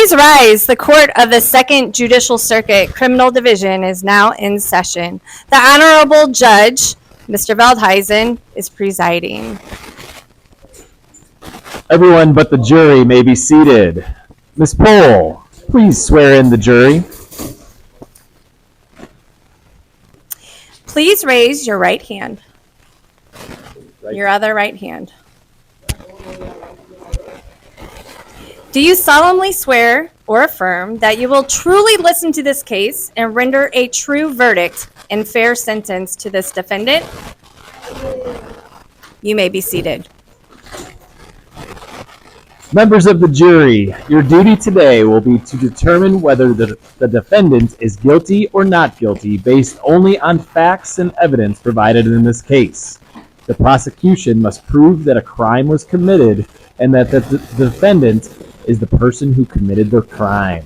Please rise. The Court of the Second Judicial Circuit Criminal Division is now in session. The Honorable Judge, Mr. Veldhuizen, is presiding. Everyone but the jury may be seated. Ms. Pohl, please swear in the jury. Please raise your right hand. Your other right hand. Do you solemnly swear or affirm that you will truly listen to this case and render a true verdict and fair sentence to this defendant? You may be seated. Members of the jury, your duty today will be to determine whether the defendant is guilty or not guilty based only on facts and evidence provided in this case. The prosecution must prove that a crime was committed and that the defendant is the person who committed the crime.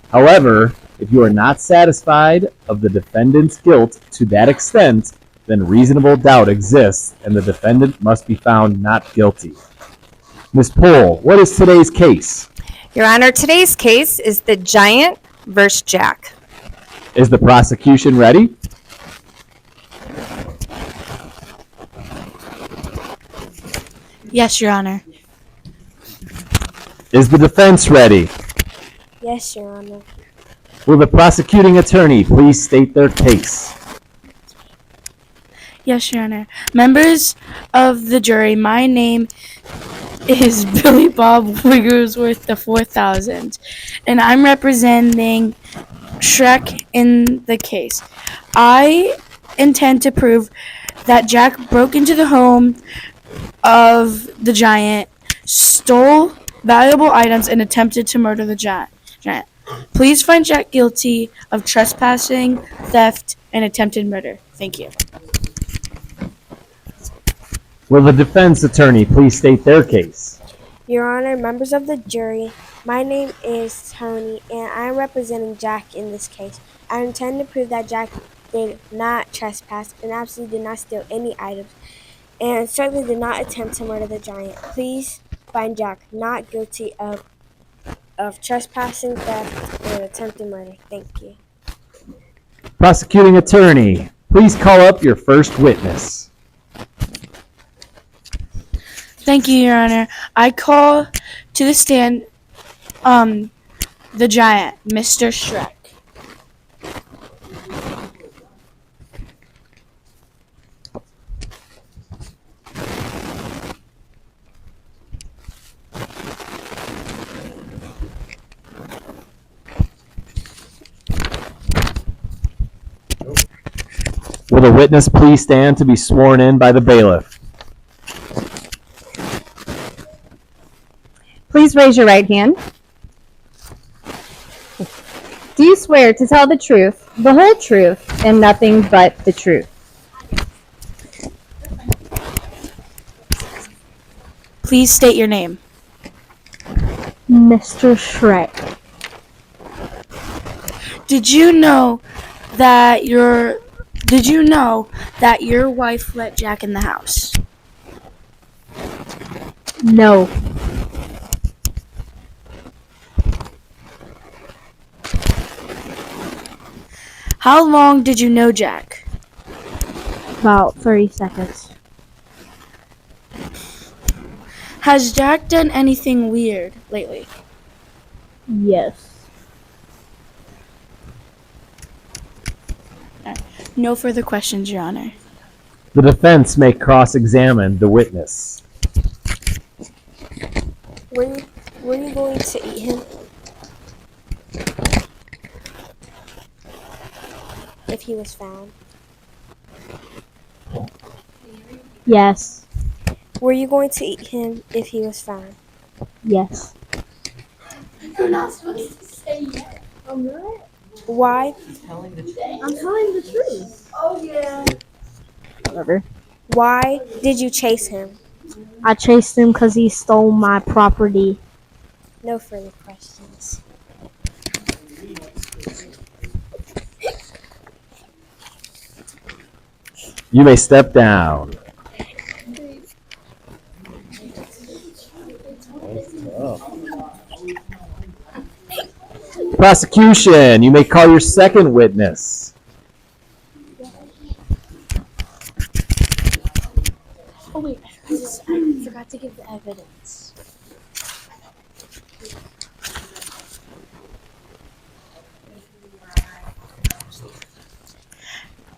However, if you are not satisfied of the defendant's guilt to that extent, then reasonable doubt exists and the defendant must be found not guilty. Ms. Pohl, what is today's case? Your Honor, today's case is the Giant versus Jack. Is the prosecution ready? Yes, Your Honor. Is the defense ready? Yes, Your Honor. Will the prosecuting attorney please state their case? Yes, Your Honor. Members of the jury, my name is Billy Bob Wigglesworth the 4000, and I'm representing Shrek in the case. I intend to prove that Jack broke into the home of the Giant, stole valuable items, and attempted to murder the Giant. Please find Jack guilty of trespassing, theft, and attempted murder. Thank you. Will the defense attorney please state their case? Your Honor, members of the jury, my name is Tony, and I'm representing Jack in this case. I intend to prove that Jack did not trespass and absolutely did not steal any items, and certainly did not attempt to murder the Giant. Please find Jack not guilty of trespassing, theft, and attempted murder. Thank you. Prosecuting attorney, please call up your first witness. Thank you, Your Honor. I call to the stand the Giant, Mr. Shrek. Will the witness please stand to be sworn in by the bailiff? Please raise your right hand. Do you swear to tell the truth, the whole truth, and nothing but the truth? Please state your name. Mr. Shrek. Did you know that your wife let Jack in the house? No. How long did you know Jack? About 30 seconds. Has Jack done anything weird lately? Yes. No further questions, Your Honor. The defense may cross-examine the witness. Were you going to eat him? If he was found. Yes. Were you going to eat him if he was found? Yes. You're not supposed to say yes. I'm not. Why? I'm telling the truth. Oh, yeah. Whatever. Why did you chase him? I chased him because he stole my property. No further questions. You may step down. Prosecution, you may call your second witness. Oh wait, I forgot to give the evidence.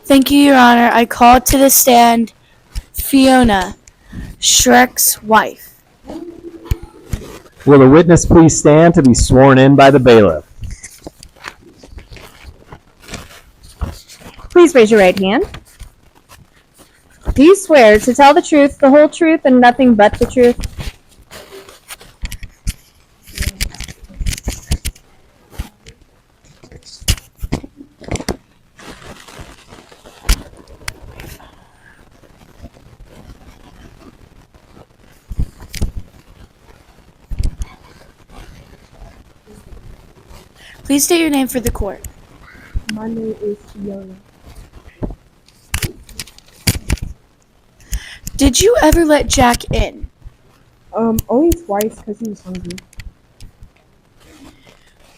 Thank you, Your Honor. I call to the stand Fiona, Shrek's wife. Will the witness please stand to be sworn in by the bailiff? Please raise your right hand. Do you swear to tell the truth, the whole truth, and nothing but the truth? Please state your name for the court. My name is Fiona. Did you ever let Jack in? Only twice because he was hungry.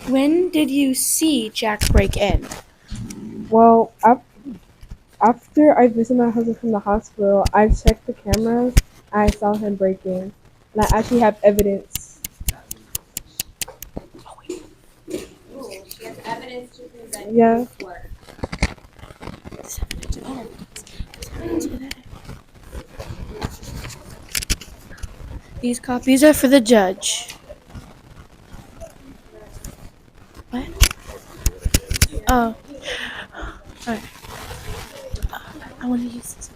When did you see Jack break in? Well, after I visited my husband from the hospital, I checked the cameras. I saw him break in, and I actually have evidence. Yeah. These copies are for the judge. What? Oh. Alright. I want to use this.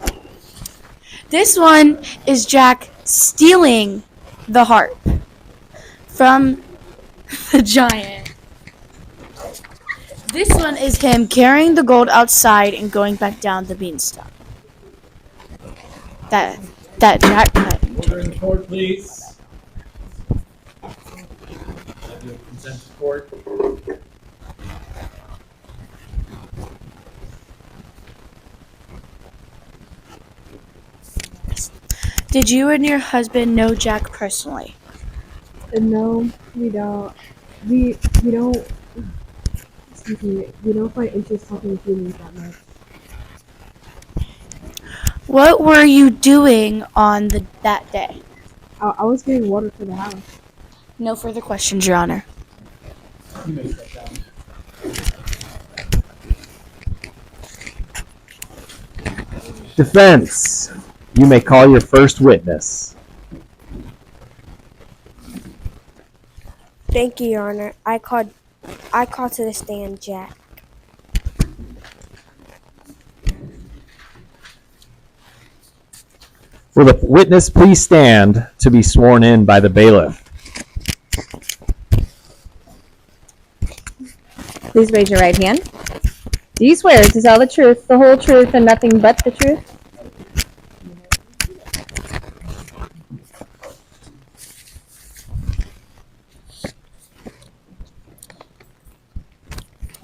This one is Jack stealing the harp from the giant. This one is him carrying the gold outside and going back down the beanstalk. That Jack cut. Order in court, please. Consent to court. Did you and your husband know Jack personally? No, we don't. We don't. Excuse me. We don't find interest talking to humans that much. What were you doing on that day? I was getting water for the house. No further questions, Your Honor. You may step down. Defense, you may call your first witness. Thank you, Your Honor. I call to the stand Jack. Will the witness please stand to be sworn in by the bailiff? Please raise your right hand. Do you swear to tell the truth, the whole truth, and nothing but the truth?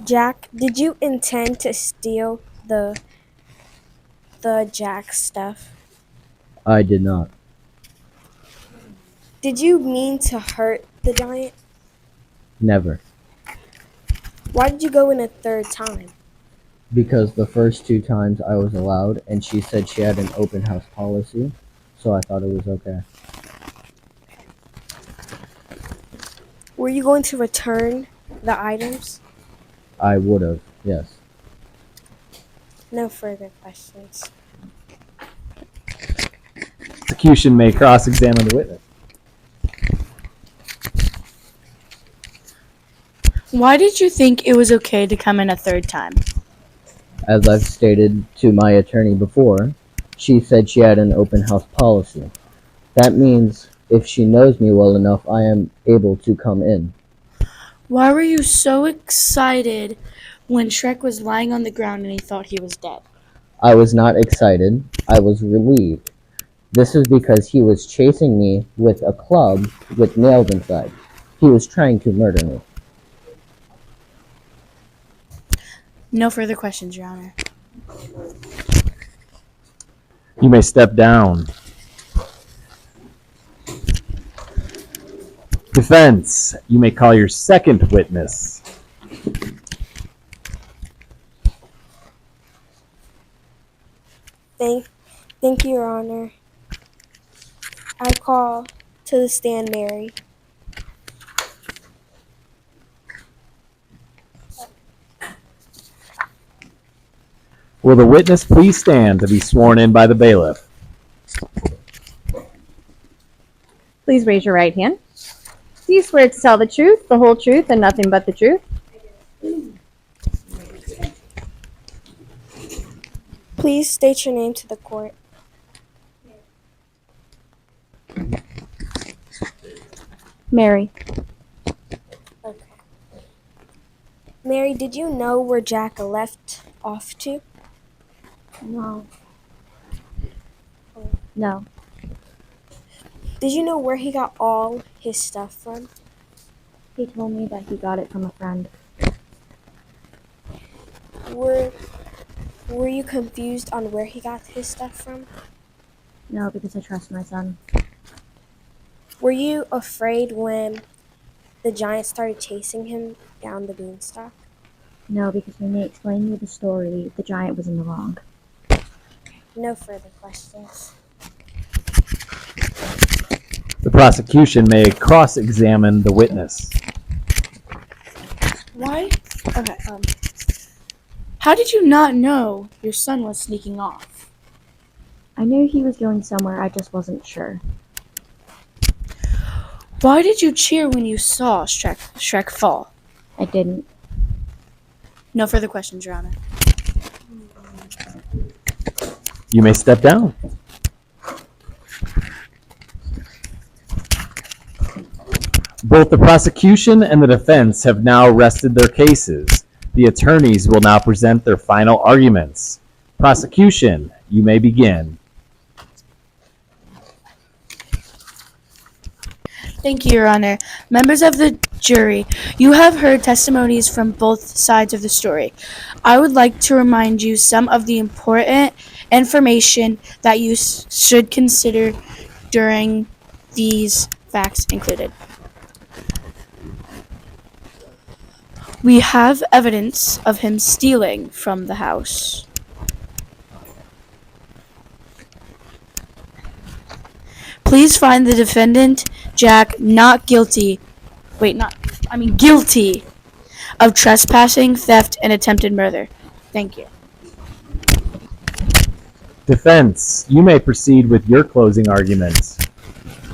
Jack, did you intend to steal the Jack stuff? I did not. Did you mean to hurt the giant? Never. Why did you go in a third time? Because the first 2 times I was allowed, and she said she had an open house policy, so I thought it was okay. Were you going to return the items? I would have, yes. No further questions. Prosecution may cross-examine the witness. Why did you think it was okay to come in a third time? As I've stated to my attorney before, she said she had an open house policy. That means if she knows me well enough, I am able to come in. Why were you so excited when Shrek was lying on the ground and he thought he was dead? I was not excited. I was relieved. This is because he was chasing me with a club with nails inside. He was trying to murder me. No further questions, Your Honor. You may step down. Defense, you may call your second witness. Thank you, Your Honor. I call to the stand Mary. Will the witness please stand to be sworn in by the bailiff? Please raise your right hand. Do you swear to tell the truth, the whole truth, and nothing but the truth? Please state your name to the court. Mary. Okay. Mary, did you know where Jack left off to? No. No. Did you know where he got all his stuff from? He told me that he got it from a friend. Were you confused on where he got his stuff from? No, because I trust my son. Were you afraid when the giant started chasing him down the beanstalk? No, because when they explained me the story, the giant was in the wrong. No further questions. The prosecution may cross-examine the witness. Why? Okay, how did you not know your son was sneaking off? I knew he was going somewhere, I just wasn't sure. Why did you cheer when you saw Shrek fall? I didn't. No further questions, Your Honor. You may step down. Both the prosecution and the defense have now rested their cases. The attorneys will now present their final arguments. Prosecution, you may begin. Thank you, Your Honor. Members of the jury, you have heard testimonies from both sides of the story. I would like to remind you some of the important information that you should consider during these facts included. We have evidence of him stealing from the house. Please find the defendant, Jack, guilty of trespassing, theft, and attempted murder. Thank you. Defense, you may proceed with your closing arguments.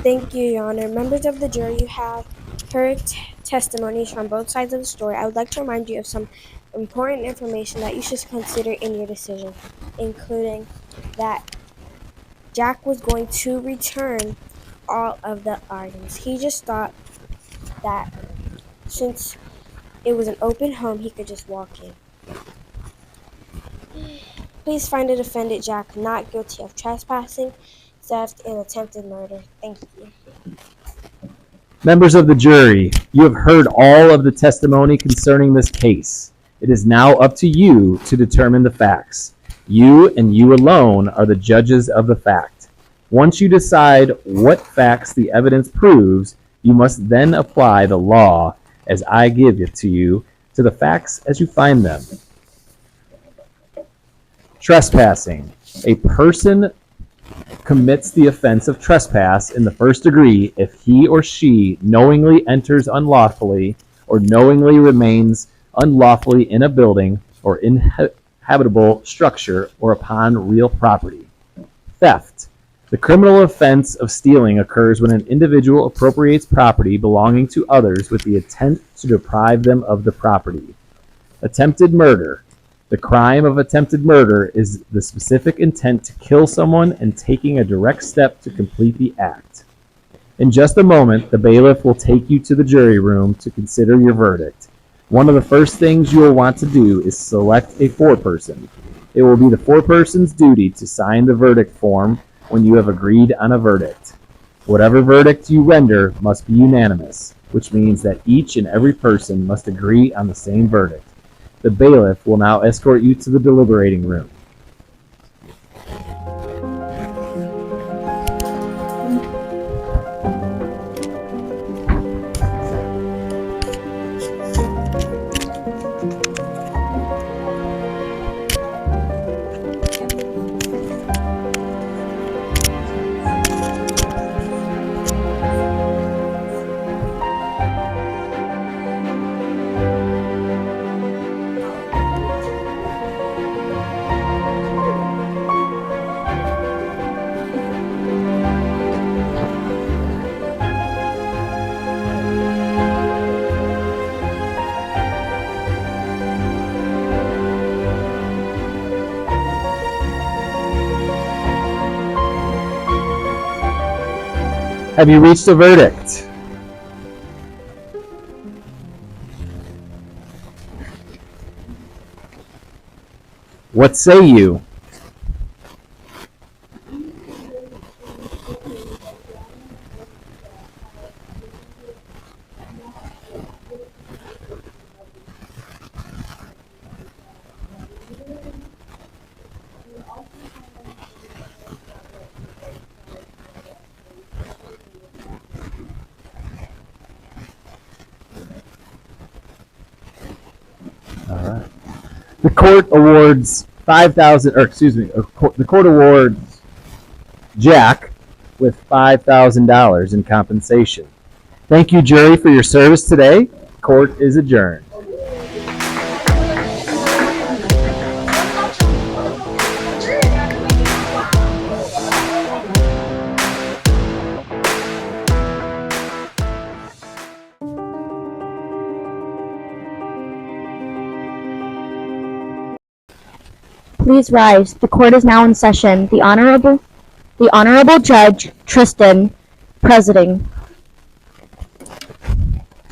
Thank you, Your Honor. Members of the jury, you have heard testimonies from both sides of the story. I would like to remind you of some important information that you should consider in your decision, including that Jack was going to return all of the items. He just thought that since it was an open home, he could just walk in. Please find the defendant, Jack, not guilty of trespassing, theft, and attempted murder. Thank you. Members of the jury, you have heard all of the testimony concerning this case. It is now up to you to determine the facts. You and you alone are the judges of the fact. Once you decide what facts the evidence proves, you must then apply the law as I give it to you to the facts as you find them. Trespassing. A person commits the offense of trespass in the first degree if he or she knowingly enters unlawfully or knowingly remains unlawfully in a building or inhabitable structure or upon real property. Theft. The criminal offense of stealing occurs when an individual appropriates property belonging to others with the intent to deprive them of the property. Attempted murder. The crime of attempted murder is the specific intent to kill someone and taking a direct step to complete the act. In just a moment, the bailiff will take you to the jury room to consider your verdict. One of the first things you will want to do is select a foreperson. It will be the foreperson's duty to sign the verdict form when you have agreed on a verdict. Whatever verdict you render must be unanimous, which means that each and every person must agree on the same verdict. The bailiff will now escort you to the deliberating room. Have you reached a verdict? What say you? The court awards the court awards Jack with $5,000 in compensation. Thank you, jury, for your service today. Court is adjourned. Please rise. The court is now in session. The Honorable Judge Tristan presiding.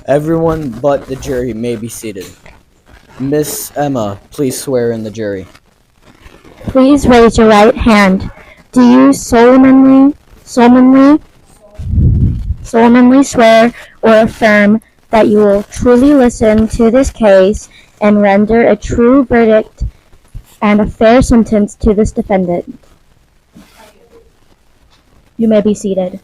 Everyone but the jury may be seated. Miss Emma, please swear in the jury. Please raise your right hand. Do you solemnly swear or affirm that you will truly listen to this case and render a true verdict and a fair sentence to this defendant? You may be seated.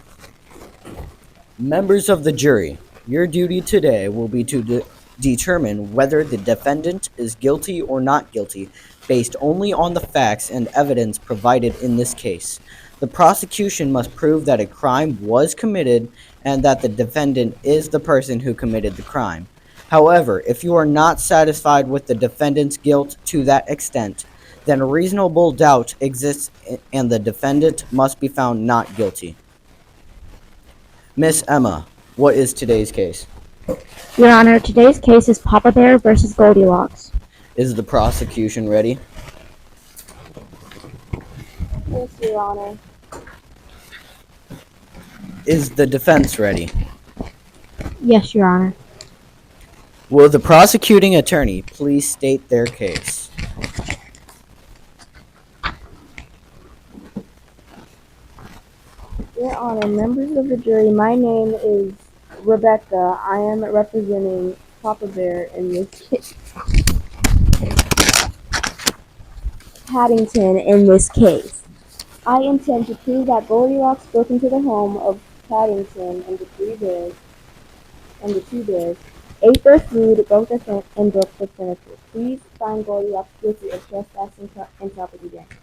Members of the jury, your duty today will be to determine whether the defendant is guilty or not guilty based only on the facts and evidence provided in this case. The prosecution must prove that a crime was committed and that the defendant is the person who committed the crime. However, if you are not satisfied with the defendant's guilt to that extent, then a reasonable doubt exists and the defendant must be found not guilty. Miss Emma, what is today's case? Your Honor, today's case is Papa Bear versus Goldilocks. Is the prosecution ready? Yes, Your Honor. Is the defense ready? Yes, Your Honor. Will the prosecuting attorney please state their case? Your Honor, members of the jury, my name is Rebecca. I am representing Papa Bear in this case. Paddington in this case. I intend to prove that Goldilocks broke into the home of Paddington and the two bears, ate their food, broke the furniture. Please find Goldilocks guilty of trespassing and property damage.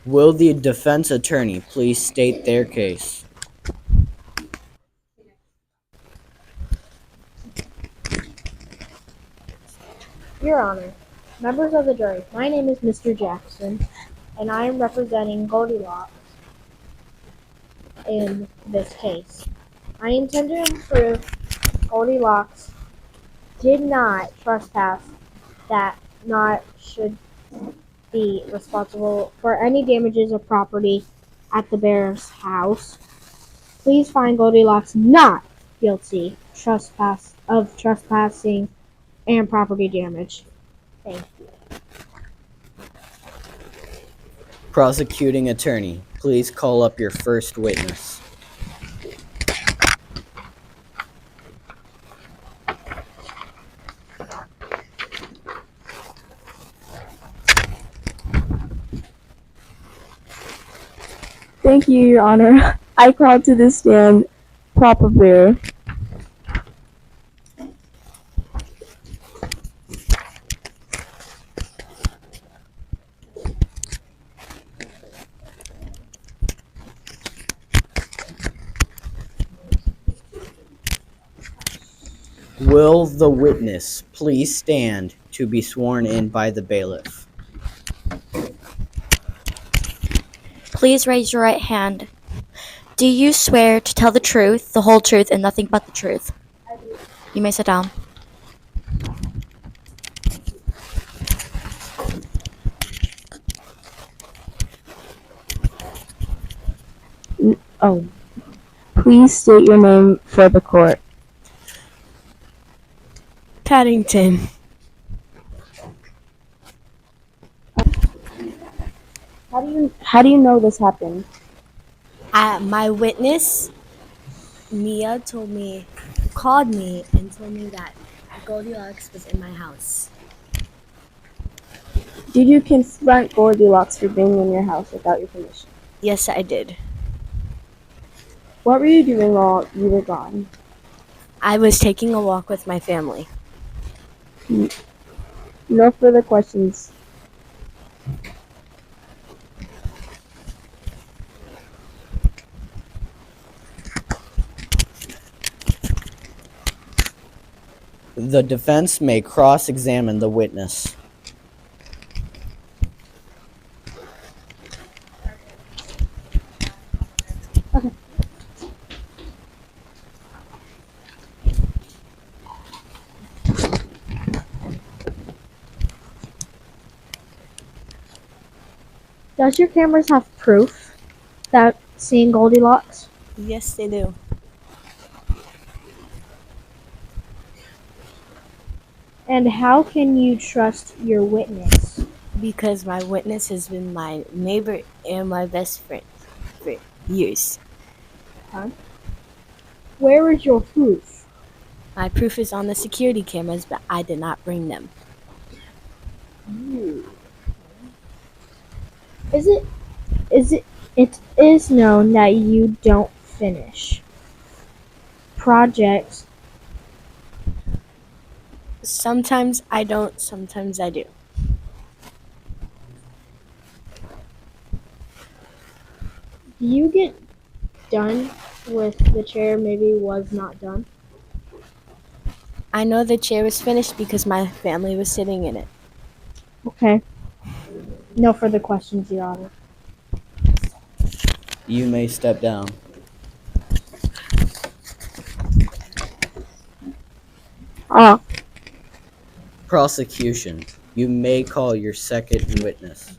Will the defense attorney please state their case? Your Honor, members of the jury, my name is Mr. Jackson, and I am representing Goldilocks in this case. I intend to prove Goldilocks did not trespass, that not should be responsible for any damages of property at the bear's house. Please find Goldilocks not guilty of trespassing and property damage. Thank you. Prosecuting attorney, please call up your first witness. Thank you, Your Honor. I call to the stand Papa Bear. Will the witness please stand to be sworn in by the bailiff? Please raise your right hand. Do you swear to tell the truth, the whole truth, and nothing but the truth? I do. You may sit down. Oh, please state your name for the court. Paddington. How do you know this happened? My witness, Mia, called me and told me that Goldilocks was in my house. Did you confront Goldilocks for being in your house without your permission? Yes, I did. What were you doing while you were gone? I was taking a walk with my family. No further questions. The defense may cross-examine the witness. Does your cameras have proof that seeing Goldilocks? Yes, they do. And how can you trust your witness? Because my witness has been my neighbor and my best friend for years. Where is your proof? My proof is on the security cameras, but I did not bring them. It is known that you don't finish projects. Sometimes I don't, sometimes I do. Do you get done with the chair maybe was not done? I know the chair was finished because my family was sitting in it. Okay. No further questions, Your Honor. You may step down. Prosecution, you may call your second witness.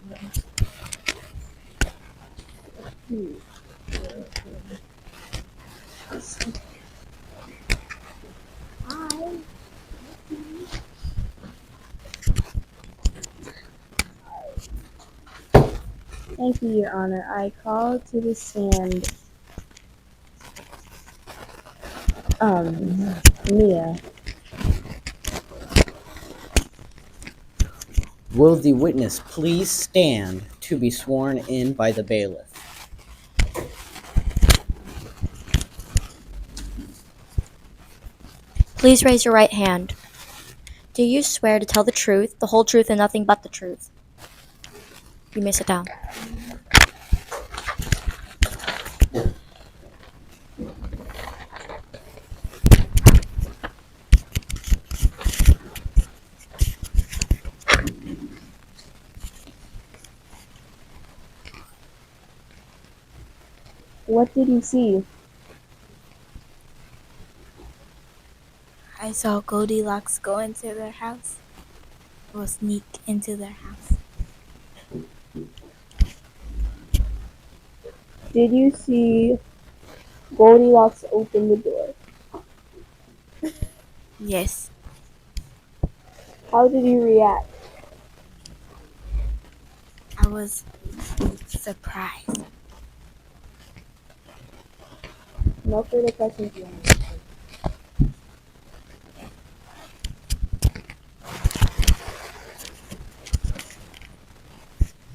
Thank you, Your Honor. I call to the stand, Mia. Will the witness please stand to be sworn in by the bailiff? Please raise your right hand. Do you swear to tell the truth, the whole truth, and nothing but the truth? You may sit down. What did you see? I saw Goldilocks go into their house. Or sneak into their house. Did you see Goldilocks open the door? Yes. How did you react? I was surprised. No further questions, Your Honor.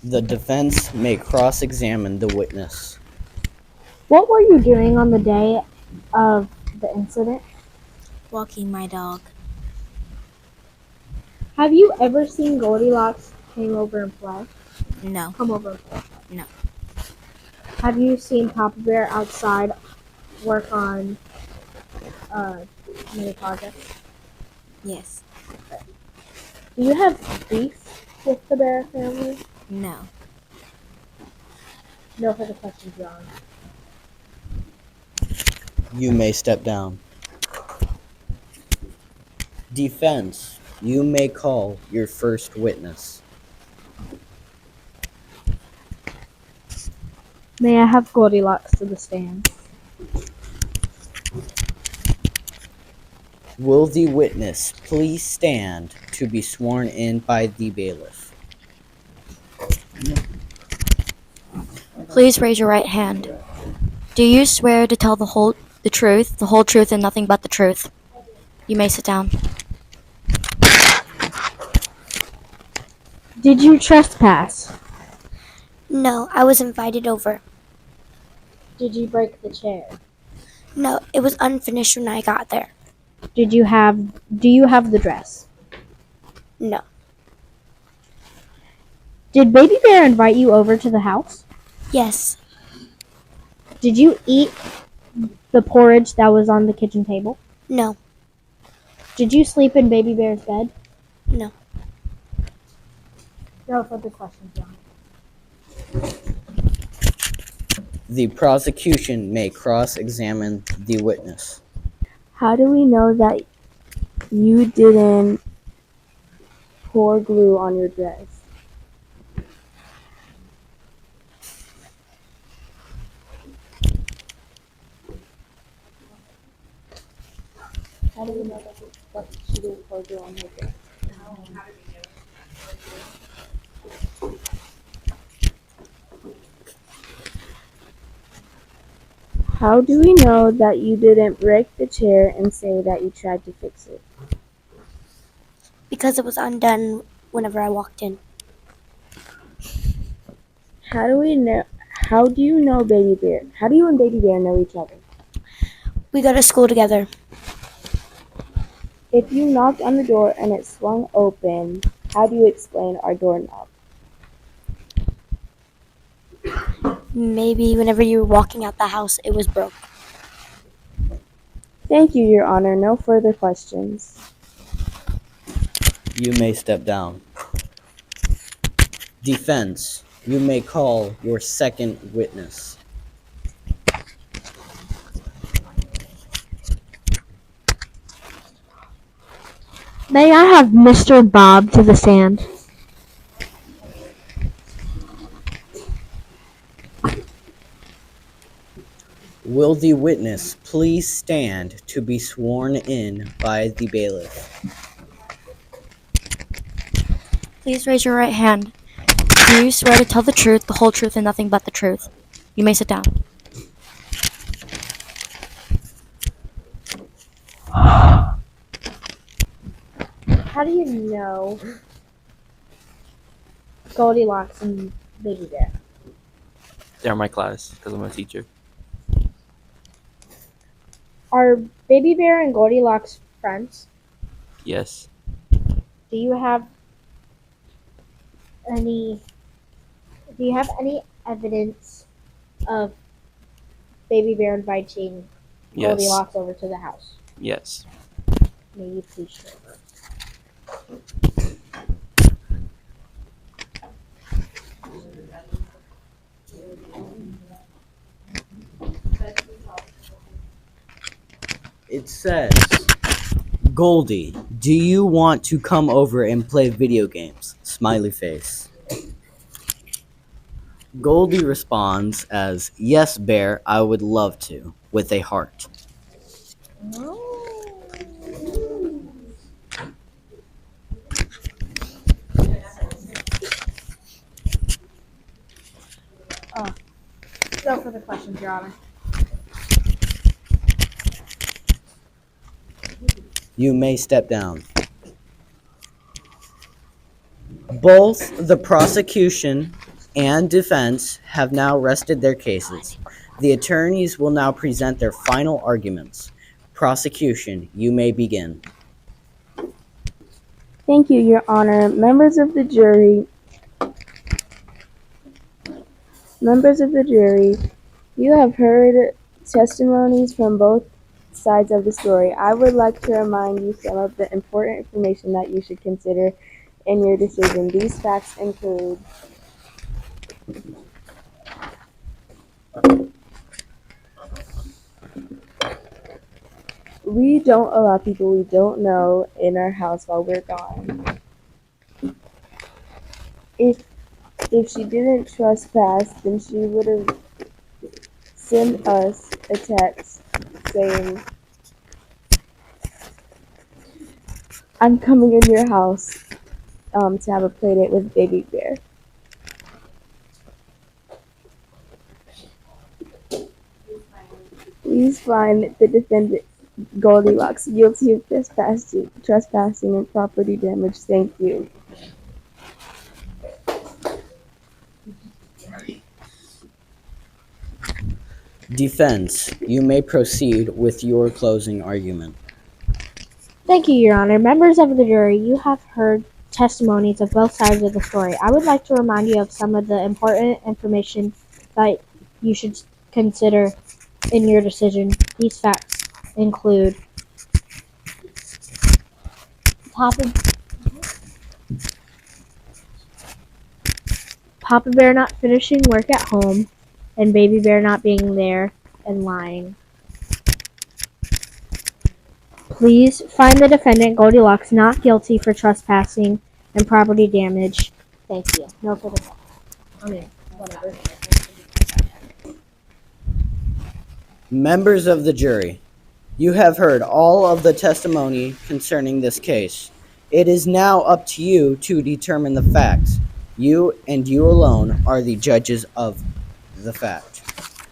The defense may cross-examine the witness. What were you doing on the day of the incident? Walking my dog. Have you ever seen Goldilocks hang over and play? No. Come over and play? No. Have you seen Papa Bear outside work on many projects? Yes. Do you have beef with the Bear family? No. No further questions, Your Honor. You may step down. Defense, you may call your first witness. May I have Goldilocks to the stand? Will the witness please stand to be sworn in by the bailiff? Please raise your right hand. Do you swear to tell the truth, the whole truth, and nothing but the truth? You may sit down. Did you trespass? No, I was invited over. Did you break the chair? No, it was unfinished when I got there. Do you have the dress? No. Did Baby Bear invite you over to the house? Yes. Did you eat the porridge that was on the kitchen table? No. Did you sleep in Baby Bear's bed? No. No further questions, John. The prosecution may cross-examine the witness. How do we know that you didn't pour glue on your dress? How do we know that she didn't pour glue on her dress? How do we know that you didn't break the chair and say that you tried to fix it? Because it was undone whenever I walked in. How do you know Baby Bear? How do you and Baby Bear know each other? We go to school together. If you knocked on the door and it swung open, how do you explain our doorknob? Maybe whenever you were walking out the house, it was broke. Thank you, Your Honor. No further questions. You may step down. Defense, you may call your second witness. May I have Mr. Bob to the stand? Will the witness please stand to be sworn in by the bailiff? Please raise your right hand. Do you swear to tell the truth, the whole truth, and nothing but the truth? You may sit down. How do you know Goldilocks and Baby Bear? They're my class because I'm a teacher. Are Baby Bear and Goldilocks friends? Yes. Do you have any evidence of Baby Bear inviting Yes. Goldilocks over to the house? Yes. May you please show her? It says, Goldie, do you want to come over and play video games? Smiley face. Goldie responds as, yes, Bear, I would love to, with a heart. No further questions, Your Honor. You may step down. Both the prosecution and defense have now rested their cases. The attorneys will now present their final arguments. Prosecution, you may begin. Thank you, Your Honor. Members of the jury, you have heard testimonies from both sides of the story. I would like to remind you some of the important information that you should consider in your decision. These facts include we don't allow people we don't know in our house while we're gone. If she didn't trespass, then she would have send us a text saying, I'm coming in your house to have a play date with Baby Bear. Please find the defendant Goldilocks guilty of trespassing and property damage. Thank you. Defense, you may proceed with your closing argument. Thank you, Your Honor. Members of the jury, you have heard testimonies of both sides of the story. I would like to remind you of some of the important information that you should consider in your decision. These facts include Papa Bear not finishing work at home, and Baby Bear not being there and lying. Please find the defendant Goldilocks not guilty for trespassing and property damage. Thank you. No further questions. I mean, whatever. Members of the jury, you have heard all of the testimony concerning this case. It is now up to you to determine the facts. You and you alone are the judges of the fact.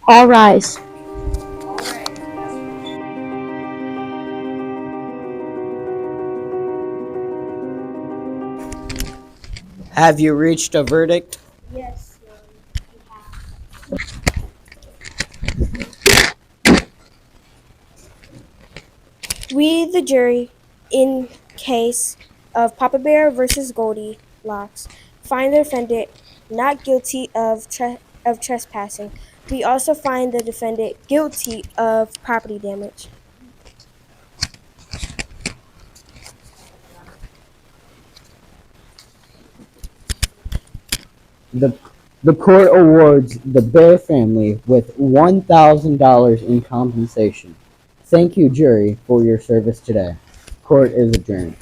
All rise. Have you reached a verdict? Yes. We, the jury, in case of Papa Bear versus Goldilocks, find the defendant not guilty of trespassing. We also find the defendant guilty of property damage. The court awards the Bear family with $1,000 in compensation. Thank you, jury, for your service today. Court is adjourned.